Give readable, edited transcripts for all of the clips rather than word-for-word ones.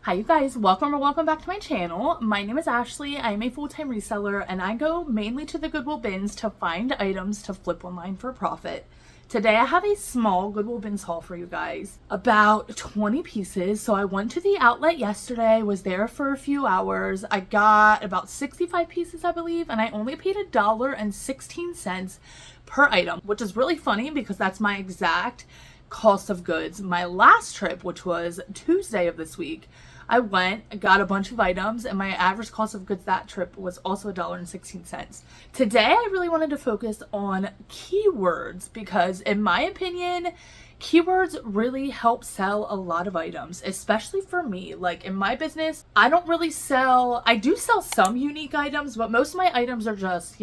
Hi you guys, welcome or welcome back to my channel. My name is Ashley. I am a full-time reseller and I go mainly to the Goodwill Bins to find items to flip online for profit. Today I have a small Goodwill Bins haul for you guys, about 20 pieces. So I went to the outlet yesterday, was there for a few hours. I got about 65 pieces I believe, and I only paid $1.16 per item, which is really funny because that's my exact cost of goods. My last trip, which was Tuesday of this week, I went, got a bunch of items, and my average cost of goods that trip was also $1.16. Today, I really wanted to focus on keywords because, in my opinion, keywords really help sell a lot of items, especially for me. Like in my business, I don't really sell, I do sell some unique items, but most of my items are just,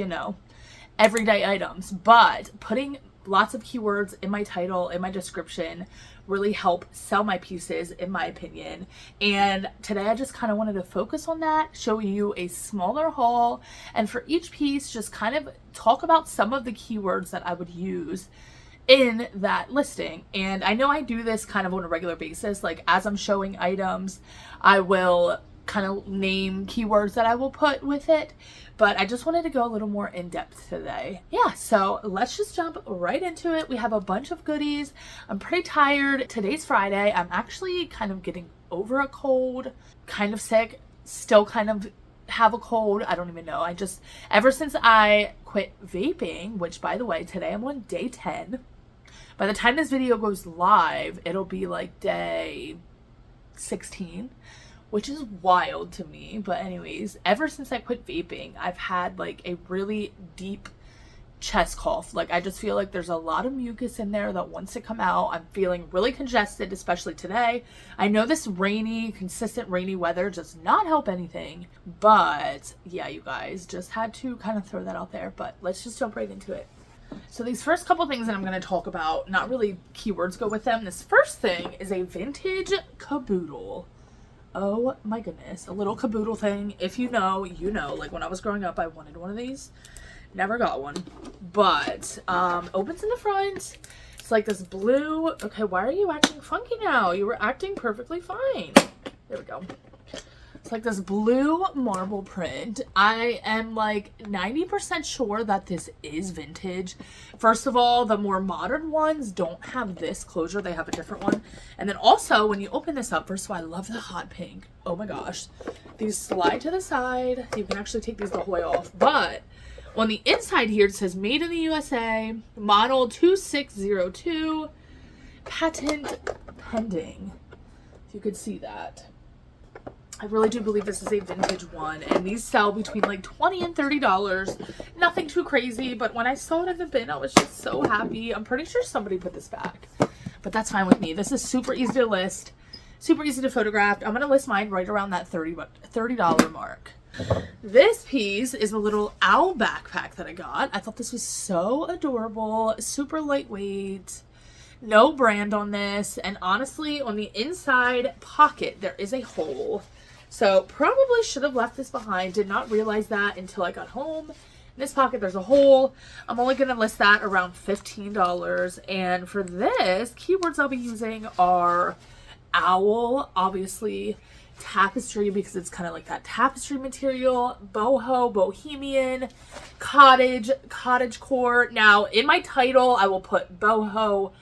everyday items. But putting lots of keywords in my title, in my description, really help sell my pieces, in my opinion. And today I just kind of wanted to focus on that, show you a smaller haul, and for each piece just kind of talk about some of the keywords that I would use in that listing. And I know I do this kind of on a regular basis, like as I'm showing items I will kind of name keywords that I will put with it, but I just wanted to go a little more in depth today. Yeah, so let's just jump right into it. We have a bunch of goodies. I'm pretty tired. Today's Friday. I'm actually kind of getting over a cold, kind of sick, still kind of have a cold. I don't even know. Ever since I quit vaping, which by the way, today I'm on day 10. By the time this video goes live, it'll be like day 16. Which is wild to me. But anyways, ever since I quit vaping, I've had like a really deep chest cough. Like I just feel like there's a lot of mucus in there that wants to come out. I'm feeling really congested, especially today. I know this consistent rainy weather does not help anything. But yeah, you guys, just had to kind of throw that out there. But let's just jump right into it. So these first couple things that I'm going to talk about, not really keywords go with them. This first thing is a vintage caboodle. Oh my goodness, a little caboodle thing. If you know, you know. Like when I was growing up, I wanted one of these. Never got one. But opens in the front. It's like this blue. Okay, why are you acting funky now? You were acting perfectly fine. There we go. It's like this blue marble print. I am like 90% sure that this is vintage. First of all, the more modern ones don't have this closure. They have a different one. And then also, when you open this up, first of all, I love the hot pink. Oh my gosh. These slide to the side. You can actually take these the whole way off. But on the inside here, it says made in the USA, model 2602, patent pending. If you could see that. I really do believe this is a vintage one, and these sell between like $20 and $30. Nothing too crazy, but when I saw it in the bin, I was just so happy. I'm pretty sure somebody put this back, but that's fine with me. This is super easy to list, super easy to photograph. I'm going to list mine right around that $30 mark. This piece is a little owl backpack that I got. I thought this was so adorable, super lightweight. No brand on this, and honestly, on the inside pocket, there is a hole. So probably should have left this behind. Did not realize that until I got home. In this pocket, there's a hole. I'm only going to list that around $15. And for this, keywords I'll be using are owl, obviously, tapestry, because it's kind of like that tapestry material, boho, bohemian, cottage, cottagecore. Now, in my title, I will put boho,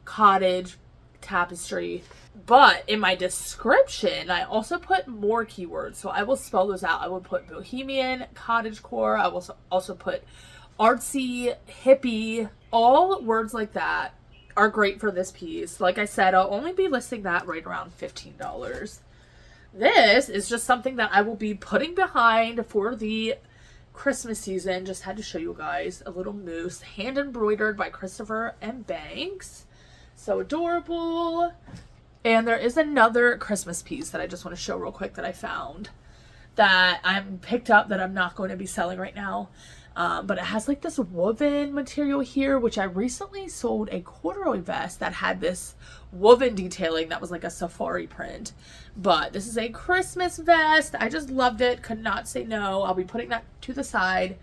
cottage, tapestry. But in my description, I also put more keywords. So I will spell those out. I will put bohemian, cottagecore. I will also put artsy, hippie. All words like that are great for this piece. Like I said, I'll only be listing that right around $15. This is just something that I will be putting behind for the Christmas season. Just had to show you guys a little moose, hand embroidered by Christopher and Banks. So adorable. And there is another Christmas piece that I just want to show real quick that I found that I'm picked up that I'm not going to be selling right now. But it has like this woven material here, which I recently sold a corduroy vest that had this woven detailing that was like a safari print. But this is a Christmas vest. I just loved it. Could not say no. I'll be putting that to the side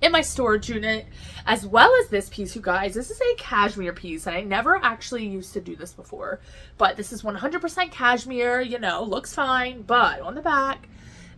in my storage unit, as well as this piece, you guys. This is a cashmere piece, and I never actually used to do this before, but this is 100% cashmere, you know, looks fine, but on the back,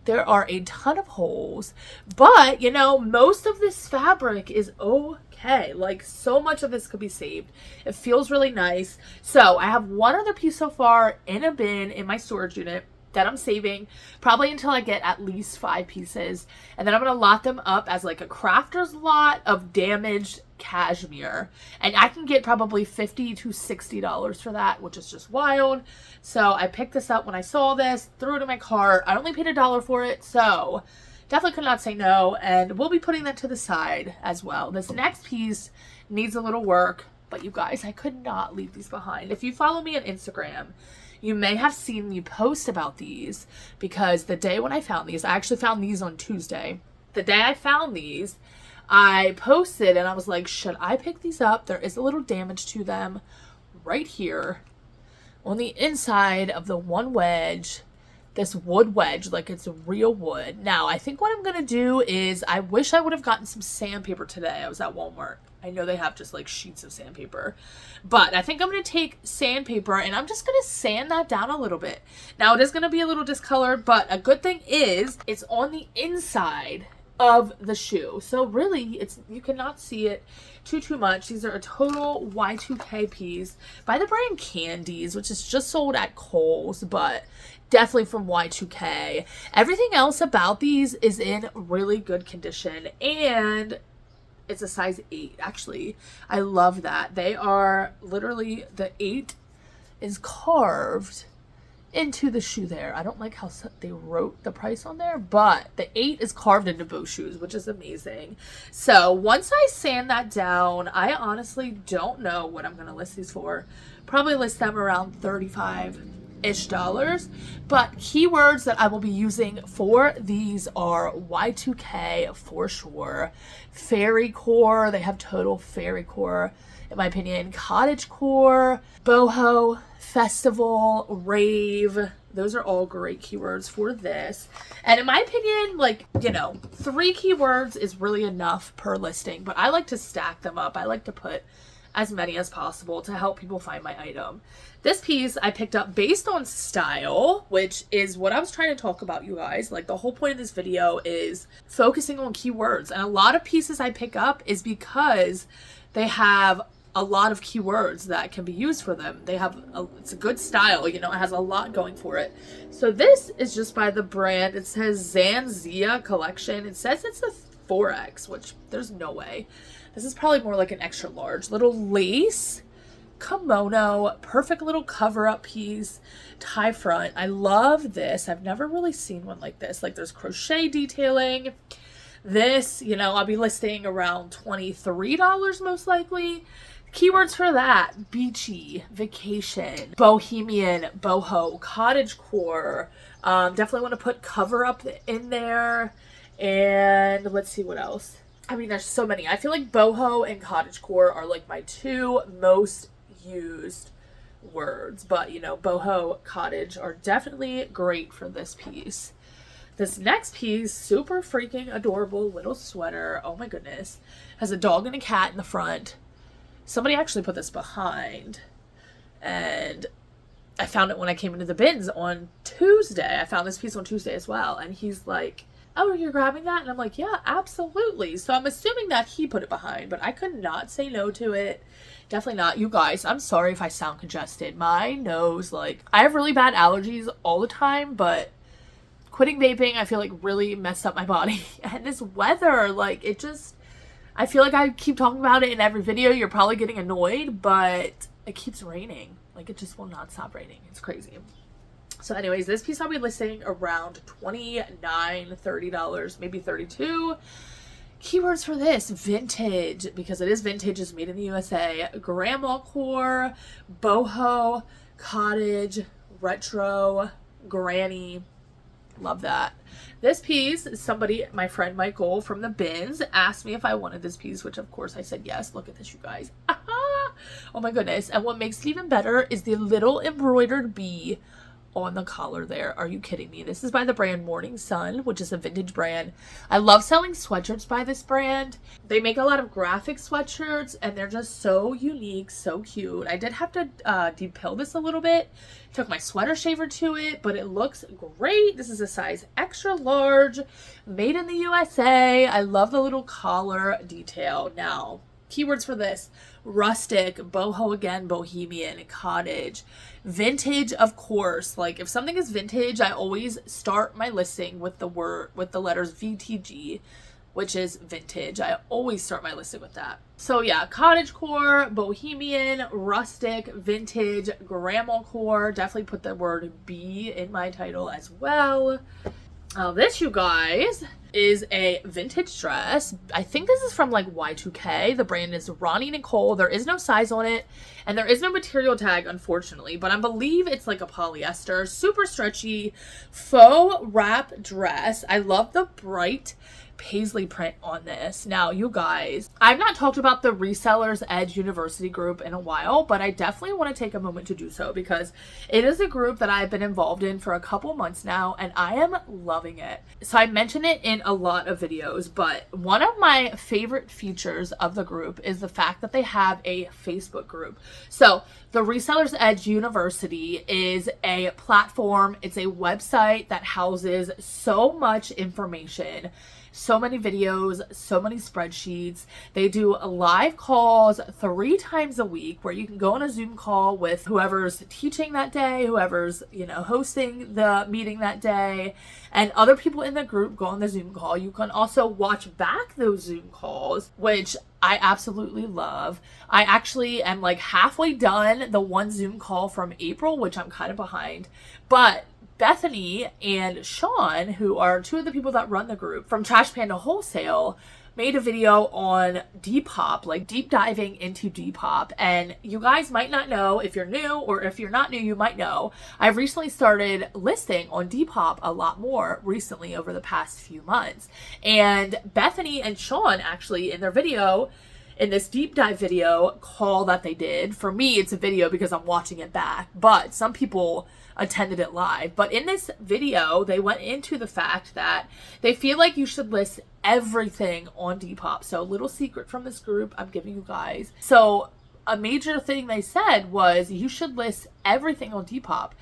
there are a ton of holes, but, you know, most of this fabric is okay. Like, so much of this could be saved. It feels really nice. So I have one other piece so far in a bin in my storage unit that I'm saving probably until I get at least 5 pieces, and then I'm gonna lot them up as like a crafter's lot of damaged cashmere, and I can get probably $50 to $60 for that, which is just wild. So I picked this up when I saw this, threw it in my cart. I only paid $1 for it, so definitely could not say no, and we'll be putting that to the side as well. This next piece needs a little work, but you guys, I could not leave these behind. If you follow me on Instagram, you may have seen me post about these, because the day when I found these, I actually found these on Tuesday. The day I found these, I posted and I was like, should I pick these up? There is a little damage to them right here on the inside of the one wedge, this wood wedge, like it's real wood. Now, I think what I'm going to do is, I wish I would have gotten some sandpaper today. I was at Walmart. I know they have just like sheets of sandpaper, but I think I'm going to take sandpaper and I'm just going to sand that down a little bit. Now, it is going to be a little discolored, but a good thing is it's on the inside of the shoe. So really, you cannot see it too much. These are a total Y2K piece by the brand Candies, which is just sold at Kohl's, but definitely from Y2K. Everything else about these is in really good condition, and it's a size 8, actually. I love that. They are literally, the 8 is carved into the shoe there. I don't like how they wrote the price on there, but the 8 is carved into both shoes, which is amazing. So once I sand that down, I honestly don't know what I'm going to list these for. Probably list them around $35-ish, but keywords that I will be using for these are Y2K for sure, fairy core, they have total fairy core in my opinion, cottage core, boho, festival, rave. Those are all great keywords for this. And in my opinion, like, you know, 3 keywords is really enough per listing, but I like to stack them up. I like to put as many as possible to help people find my item. This piece I picked up based on style, which is what I was trying to talk about, you guys. Like, the whole point of this video is focusing on keywords. And a lot of pieces I pick up is because they have a lot of keywords that can be used for them. It's a good style, you know, it has a lot going for it. So this is just by the brand. It says Zanzia collection. It says it's a 4X, which there's no way. This is probably more like an extra large. Little lace kimono, perfect little cover-up piece, tie front. I love this. I've never really seen one like this. Like, there's crochet detailing. This, you know, I'll be listing around $23 most likely. Keywords for that: beachy, vacation, bohemian, boho, cottagecore. Definitely want to put cover up in there. And let's see what else. I mean, there's so many. I feel like boho and cottagecore are like my 2 most used words, but you know, boho, cottage are definitely great for this piece. This next piece, super freaking adorable little sweater. Oh my goodness. Has a dog and a cat in the front. Somebody actually put this behind, and I found it when I came into the bins on Tuesday. I found this piece on Tuesday as well, and he's like, oh, you're grabbing that? And I'm like, yeah, absolutely. So I'm assuming that he put it behind, but I could not say no to it. Definitely not. You guys, I'm sorry if I sound congested. My nose, like, I have really bad allergies all the time, but quitting vaping, I feel like really messed up my body. And this weather, like, it just, I feel like I keep talking about it in every video. You're probably getting annoyed, but it keeps raining. Like, it just will not stop raining. It's crazy. So anyways, this piece I'll be listing around $29, $30, maybe $32. Keywords for this: vintage, because it is vintage, it's made in the USA, grandma core, boho, cottage, retro, granny. Love that. This piece, somebody, my friend Michael from the bins, asked me if I wanted this piece, which of course I said yes. Look at this, you guys. Oh my goodness. And what makes it even better is the little embroidered bee on the collar there. Are you kidding me? This is by the brand Morning Sun, which is a vintage brand. I love selling sweatshirts by this brand. They make a lot of graphic sweatshirts and they're just so unique, so cute. I did have to depill this a little bit. Took my sweater shaver to it, but it looks great. This is a size extra large, made in the USA. I love the little collar detail. Now, keywords for this: rustic, boho again, bohemian, cottage, vintage, of course. Like, if something is vintage, I always start my listing with the letters VTG, which is vintage. I always start my listing with that. So yeah, cottagecore, bohemian, rustic, vintage, grandma core. Definitely put the word B in my title as well. This, you guys, is a vintage dress. I think this is from like Y2K. The brand is Ronnie Nicole. There is no size on it and there is no material tag, unfortunately, but I believe it's like a polyester, super stretchy faux wrap dress. I love the bright paisley print on this. Now, you guys, I've not talked about the Resellers Edge University group in a while, but I definitely want to take a moment to do so because it is a group that I've been involved in for a couple months now and I am loving it. So I mention it in a lot of videos, but one of my favorite features of the group is the fact that they have a Facebook group. So the Resellers Edge University is a platform, it's a website that houses so much information, so many videos, so many spreadsheets. They do live calls 3 times a week where you can go on a Zoom call with whoever's teaching that day, whoever's, hosting the meeting that day, and other people in the group go on the Zoom call. You can also watch back those Zoom calls, which I absolutely love. I actually am like halfway done the one Zoom call from April, which I'm kind of behind, but Bethany and Sean, who are 2 of the people that run the group from Trash Panda Wholesale, made a video on Depop, like deep diving into Depop. And you guys might not know, if you're new, or if you're not new, you might know, I've recently started listing on Depop a lot more recently over the past few months. And Bethany and Sean actually, in their video, in this deep dive video call that they did, for me it's a video because I'm watching it back, but some people attended it live. But in this video, they went into the fact that they feel like you should list everything on Depop. So, little secret from this group I'm giving you guys. So a major thing they said was you should list everything on Depop,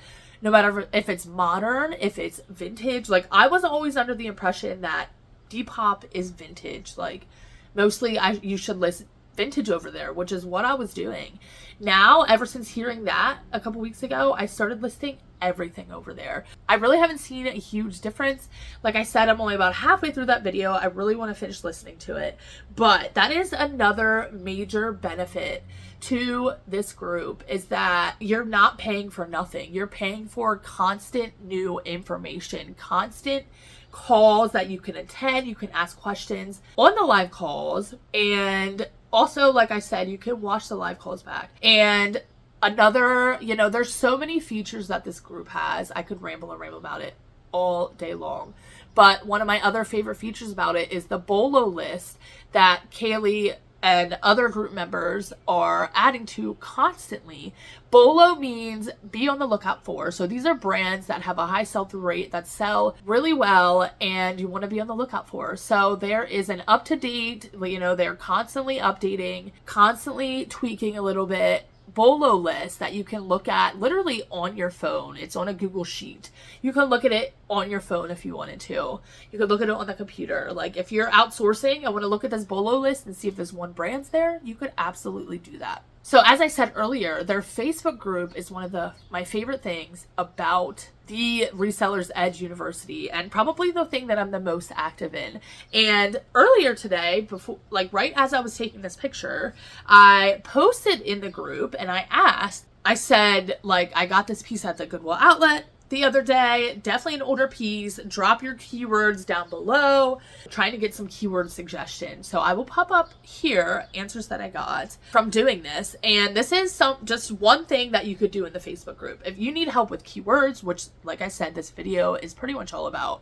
no matter if it's modern, if it's vintage. Like, I was always under the impression that Depop is vintage. Like, mostly you should list vintage over there, which is what I was doing. Now, ever since hearing that a couple weeks ago, I started listing everything over there. I really haven't seen a huge difference. Like I said, I'm only about halfway through that video. I really want to finish listening to it. But that is another major benefit to this group, is that you're not paying for nothing. You're paying for constant new information, constant calls that you can attend. You can ask questions on the live calls, and also, like I said, you can watch the live calls back. And another, there's so many features that this group has. I could ramble and ramble about it all day long. But one of my other favorite features about it is the Bolo list that Kaylee and other group members are adding to constantly. Bolo means be on the lookout for. So these are brands that have a high sell-through rate, that sell really well, and you want to be on the lookout for. So there is an up-to-date, they're constantly updating, constantly tweaking a little bit, Bolo list that you can look at literally on your phone. It's on a Google Sheet. You can look at it on your phone if you wanted to. You could look at it on the computer. Like, if you're outsourcing and want to look at this Bolo list and see if there's one brand's there, you could absolutely do that. So as I said earlier, their Facebook group is one of my favorite things about the Resellers Edge University, and probably the thing that I'm the most active in. And earlier today, before, like right as I was taking this picture, I posted in the group and I said, like, I got this piece at the Goodwill outlet the other day, definitely an older piece. Drop your keywords down below. I'm trying to get some keyword suggestions. So I will pop up here answers that I got from doing this. And this is just one thing that you could do in the Facebook group. If you need help with keywords, which, like I said, this video is pretty much all about.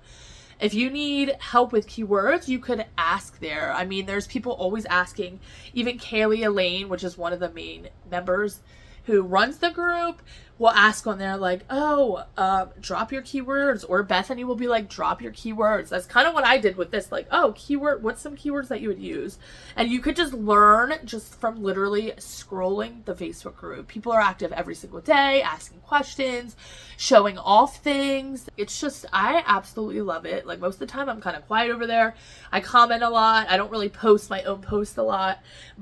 If you need help with keywords, you could ask there. I mean, there's people always asking. Even Kaylee Elaine, which is one of the main members who runs the group, will ask on there like, oh, drop your keywords, or Bethany will be like, drop your keywords. That's kind of what I did with this, like, oh, keyword, what's some keywords that you would use? And you could just learn just from literally scrolling the Facebook group. People are active every single day, asking questions, showing off things. It's just, I absolutely love it. Like, most of the time I'm kind of quiet over there. I comment a lot. I don't really post my own posts a lot,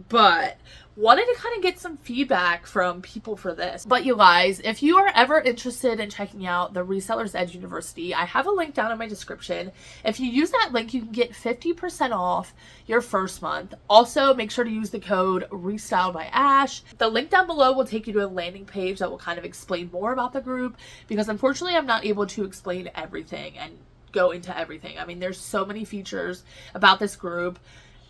but wanted to kind of get some feedback from people for this. But you guys, if you are ever interested in checking out the Resellers Edge University, I have a link down in my description. If you use that link, you can get 50% off your first month. Also, make sure to use the code RESTYLEDBYASH. The link down below will take you to a landing page that will kind of explain more about the group, because unfortunately I'm not able to explain everything and go into everything. I mean, there's so many features about this group.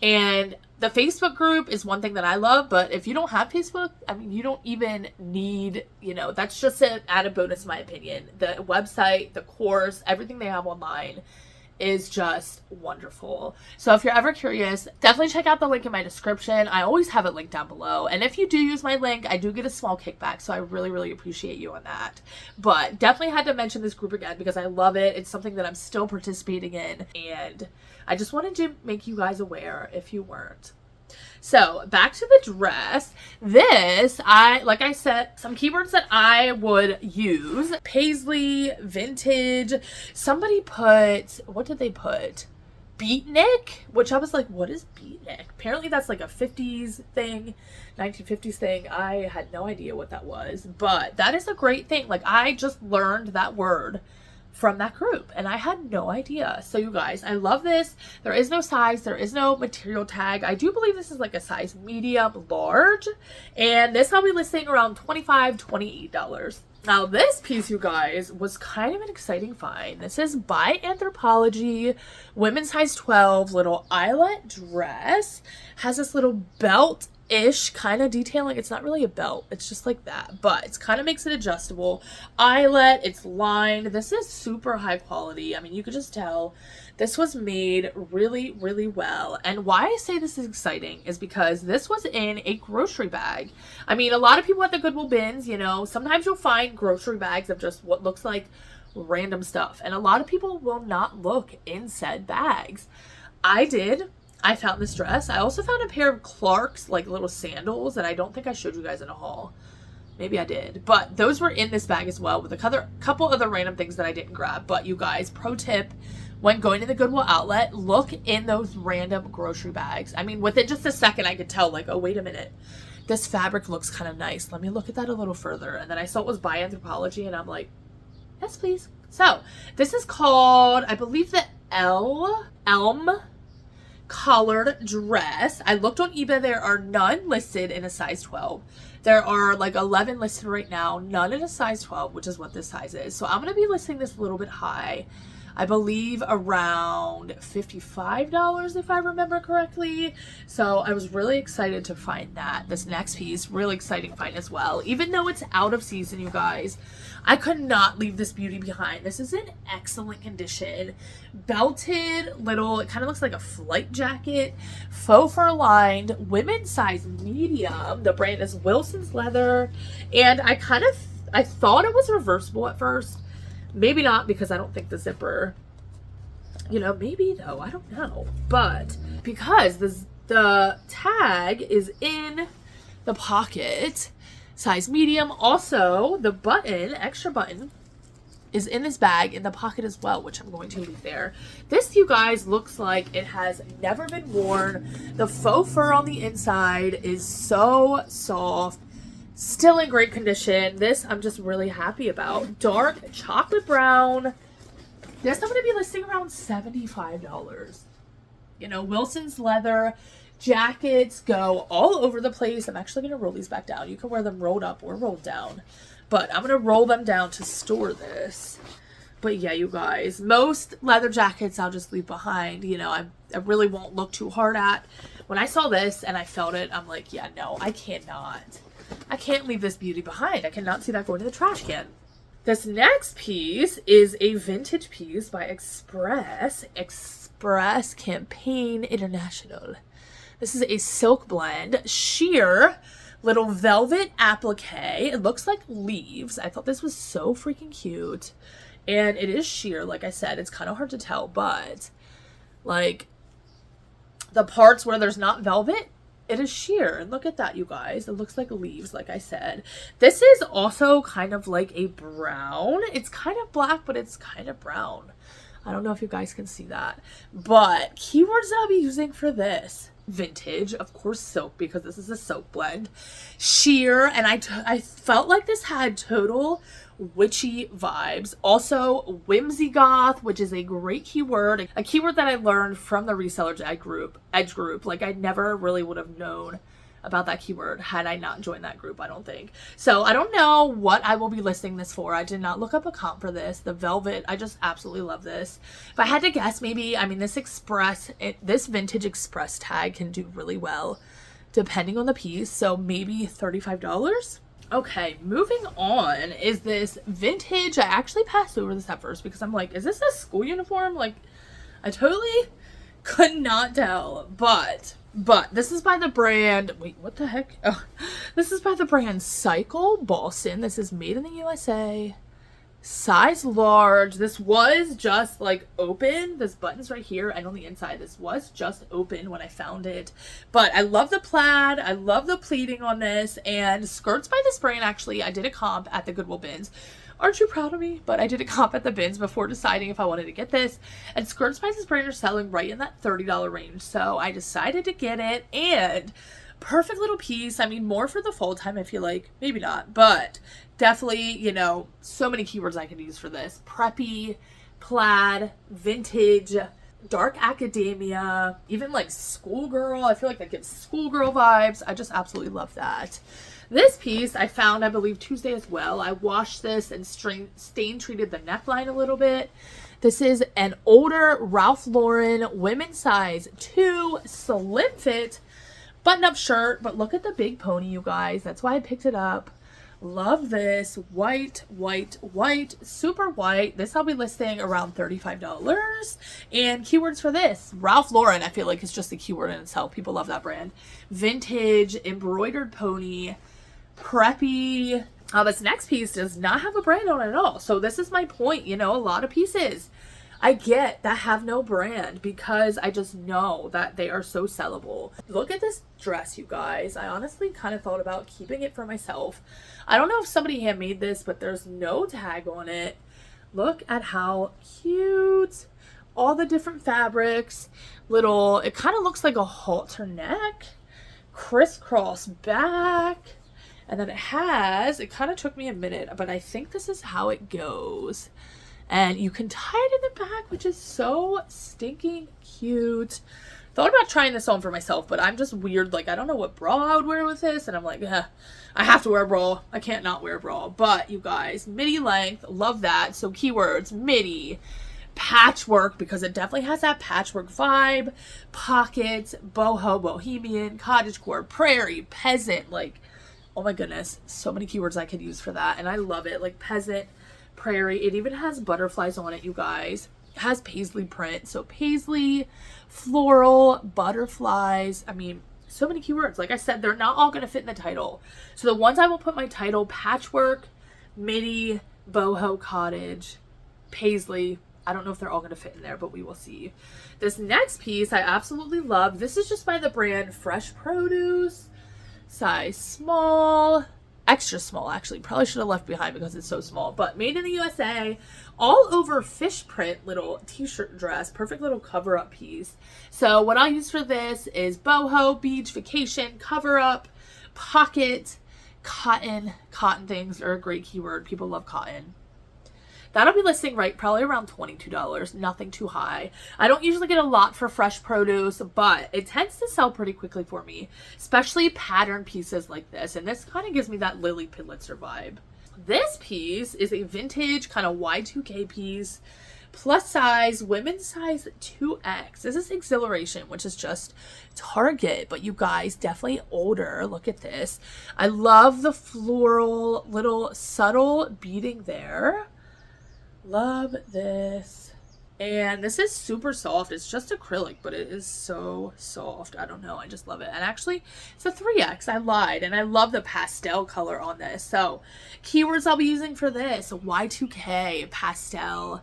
And the Facebook group is one thing that I love, but if you don't have Facebook, I mean, you don't even need, that's just an added bonus in my opinion. The website, the course, everything they have online is just wonderful. So if you're ever curious, definitely check out the link in my description. I always have it linked down below. And if you do use my link, I do get a small kickback. So I really, really appreciate you on that. But definitely had to mention this group again because I love it. It's something that I'm still participating in. And I just wanted to make you guys aware if you weren't. So back to the dress. This, like I said, some keywords that I would use. Paisley, vintage. Somebody put, what did they put? Beatnik, which I was like, what is beatnik? Apparently that's like a 50s thing, 1950s thing. I had no idea what that was, but that is a great thing. Like, I just learned that word from that group and I had no idea. So you guys, I love this. There is no size, there is no material tag. I do believe this is like a size medium large, and this I'll be listing around $25, $28. Now this piece, you guys, was kind of an exciting find. This is by Anthropologie, women's size 12, little eyelet dress. Has this little belt ish kind of detailing. It's not really a belt, it's just like that, but it's kind of makes it adjustable. Eyelet, it's lined. This is super high quality. I mean, you could just tell this was made really, really well. And why I say this is exciting is because this was in a grocery bag. I mean, a lot of people at the Goodwill Bins, sometimes you'll find grocery bags of just what looks like random stuff, and a lot of people will not look in said bags. I did. I found this dress. I also found a pair of Clark's like little sandals that I don't think I showed you guys in a haul. Maybe I did, but those were in this bag as well with a couple other random things that I didn't grab. But you guys, pro tip, when going to the Goodwill outlet, look in those random grocery bags. I mean, within just a second, I could tell like, oh, wait a minute. This fabric looks kind of nice. Let me look at that a little further. And then I saw it was by Anthropologie and I'm like, yes, please. So this is called, I believe, the Elm collared dress. I looked on eBay. There are none listed in a size 12. There are like 11 listed right now, none in a size 12, which is what this size is. So I'm going to be listing this a little bit high. I believe around $55 if I remember correctly. So I was really excited to find that. This next piece, really exciting find as well. Even though it's out of season, you guys, I could not leave this beauty behind. This is in excellent condition. Belted little, it kind of looks like a flight jacket. Faux fur lined, women's size medium. The brand is Wilson's Leather. And I thought it was reversible at first. Maybe not, because I don't think the zipper, maybe though, I don't know. But because the tag is in the pocket, size medium. Also, the button, extra button, is in this bag in the pocket as well, which I'm going to leave there. This, you guys, looks like it has never been worn. The faux fur on the inside is so soft. Still in great condition. This I'm just really happy about. Dark chocolate brown. This I'm going to be listing around $75. Wilson's Leather jackets go all over the place. I'm actually going to roll these back down. You can wear them rolled up or rolled down, but I'm going to roll them down to store this. But yeah, you guys, most leather jackets I'll just leave behind. I really won't look too hard at. When I saw this and I felt it, I'm like, yeah, no, I can't leave this beauty behind. I cannot see that going to the trash can. This next piece is a vintage piece by Express Campaign International. This is a silk blend, sheer little velvet applique. It looks like leaves. I thought this was so freaking cute. And it is sheer, like I said. It's kind of hard to tell, but like the parts where there's not velvet, it is sheer. And look at that, you guys. It looks like leaves, like I said. This is also kind of like a brown. It's kind of black, but it's kind of brown. I don't know if you guys can see that. But keywords that I'll be using for this: vintage, of course, silk, because this is a silk blend, sheer, and I felt like this had total witchy vibes. Also, whimsy goth, which is a great keyword, a keyword that I learned from the Resellers Edge group. Like, I never really would have known about that keyword had I not joined that group, I don't think. So I don't know what I will be listing this for. I did not look up a comp for this. The velvet, I just absolutely love this. If I had to guess, maybe, I mean, this vintage express tag can do really well depending on the piece. So maybe $35. Okay, moving on is this vintage. I actually passed over this at first because I'm like, is this a school uniform? Like, I totally could not tell, but this is by the brand, wait, what the heck? Oh, this is by the brand Cycle Boston. This is made in the USA, size large. This was just like open. This button's right here, and on the inside, this was just open when I found it. But I love the plaid. I love the pleating on this, and skirts by this brand. Actually, I did a comp at the Goodwill Bins. Aren't you proud of me? But I did a comp at the bins before deciding if I wanted to get this. And skirts by this brand are selling right in that $30 range. So I decided to get it. And perfect little piece. I mean, more for the fall time, I feel like. Maybe not. But definitely, you know, so many keywords I could use for this. Preppy, plaid, vintage, dark academia, even like schoolgirl. I feel like that gives schoolgirl vibes. I just absolutely love that. This piece I found, I believe, Tuesday as well. I washed this and stain treated the neckline a little bit. This is an older Ralph Lauren women's size 2 slim fit button-up shirt. But look at the big pony, you guys. That's why I picked it up. Love this. White, white, white, super white. This I'll be listing around $35. And keywords for this: Ralph Lauren, I feel like it's just a keyword in itself. People love that brand. Vintage, embroidered pony, preppy. This next piece does not have a brand on it at all. So this is my point. You know, a lot of pieces I get that have no brand because I just know that they are so sellable. Look at this dress, you guys. I honestly kind of thought about keeping it for myself. I don't know if somebody handmade this, but there's no tag on it. Look at how cute. All the different fabrics. Little, it kind of looks like a halter neck. Crisscross back. And then it kind of took me a minute, but I think this is how it goes. And you can tie it in the back, which is so stinking cute. Thought about trying this on for myself, but I'm just weird. Like, I don't know what bra I would wear with this. And I'm like, I have to wear a bra. I can't not wear a bra. But you guys, midi length, love that. So keywords: midi, patchwork, because it definitely has that patchwork vibe, pockets, boho, bohemian, cottagecore, prairie, peasant. Like, oh my goodness, so many keywords I could use for that. And I love it. Like peasant, prairie. It even has butterflies on it, you guys. It has paisley print. So paisley, floral, butterflies. I mean, so many keywords. Like I said, they're not all going to fit in the title. So the ones I will put my title: patchwork, midi, boho, cottage, paisley. I don't know if they're all going to fit in there, but we will see. This next piece I absolutely love. This is just by the brand Fresh Produce. Size small, extra small actually. Probably should have left behind because it's so small, but made in the USA. All over fish print little t-shirt dress. Perfect little cover up piece. So what I use for this is boho, beach, vacation, cover up, pocket, cotton. Cotton things are a great keyword. People love cotton. That'll be listing probably around $22. Nothing too high. I don't usually get a lot for Fresh Produce, but it tends to sell pretty quickly for me, especially pattern pieces like this. And this kind of gives me that Lily Pulitzer vibe. This piece is a vintage kind of Y2K piece, plus size, women's size 2X. This is Exhilaration, which is just Target, but you guys, definitely older. Look at this. I love the floral little subtle beading there. Love this. And this is super soft. It's just acrylic, but it is so soft. I don't know. I just love it. And actually, it's a 3X. I lied. And I love the pastel color on this. So, keywords I'll be using for this. Y2K, pastel.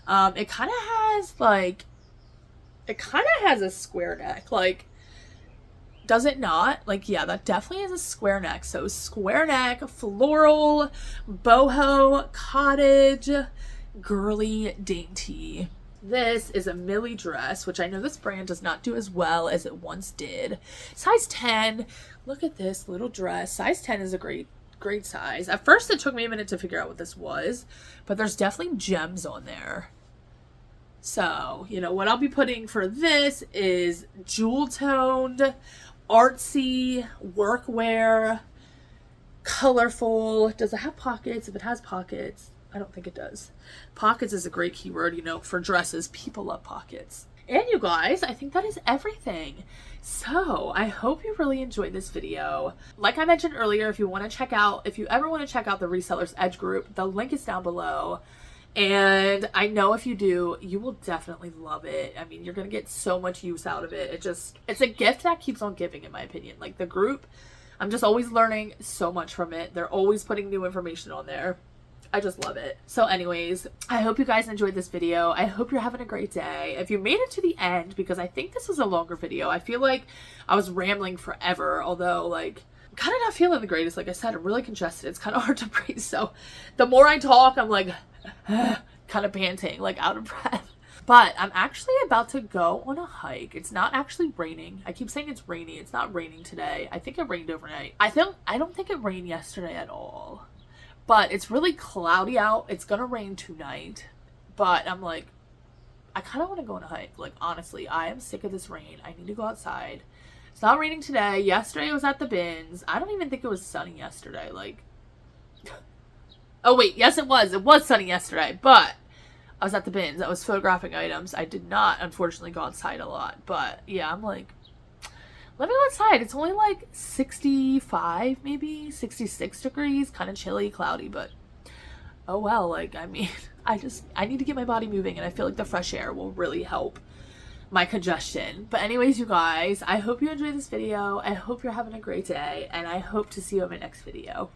It kind of has, like, it kind of has a square neck. Like, does it not? Like, yeah, that definitely is a square neck. So, square neck, floral, boho, cottage, girly, dainty. This is a Millie dress, which I know this brand does not do as well as it once did. Size 10. Look at this little dress. Size 10 is a great size. At first, it took me a minute to figure out what this was, but there's definitely gems on there. So, you know, what I'll be putting for this is jewel-toned, artsy, workwear, colorful. Does it have pockets? If it has pockets, I don't think it does. Pockets is a great keyword, you know, for dresses. People love pockets. And you guys, I think that is everything. So I hope you really enjoyed this video. Like I mentioned earlier, if you ever want to check out the Resellers Edge group, the link is down below. And I know if you do, you will definitely love it. I mean, you're going to get so much use out of it. It's a gift that keeps on giving, in my opinion. Like the group, I'm just always learning so much from it. They're always putting new information on there. I just love it. So anyways, I hope you guys enjoyed this video. I hope you're having a great day. If you made it to the end, because I think this was a longer video, I feel like I was rambling forever, although like I'm kind of not feeling the greatest. Like I said, I'm really congested. It's kind of hard to breathe. So the more I talk, I'm like kind of panting, like out of breath. But I'm actually about to go on a hike. It's not actually raining. I keep saying it's rainy. It's not raining today. I think it rained overnight. I don't think it rained yesterday at all. But it's really cloudy out. It's gonna rain tonight. But I'm like, I kind of want to go on a hike. Like, honestly, I am sick of this rain. I need to go outside. It's not raining today. Yesterday I was at the bins. I don't even think it was sunny yesterday. Like, oh wait, yes it was. It was sunny yesterday. But I was at the bins. I was photographing items. I did not, unfortunately, go outside a lot. But yeah, I'm like, let me go outside. It's only like 65, maybe 66 degrees, kind of chilly, cloudy, but oh well. Like, I mean, I need to get my body moving, and I feel like the fresh air will really help my congestion. But anyways, you guys, I hope you enjoyed this video. I hope you're having a great day, and I hope to see you in my next video.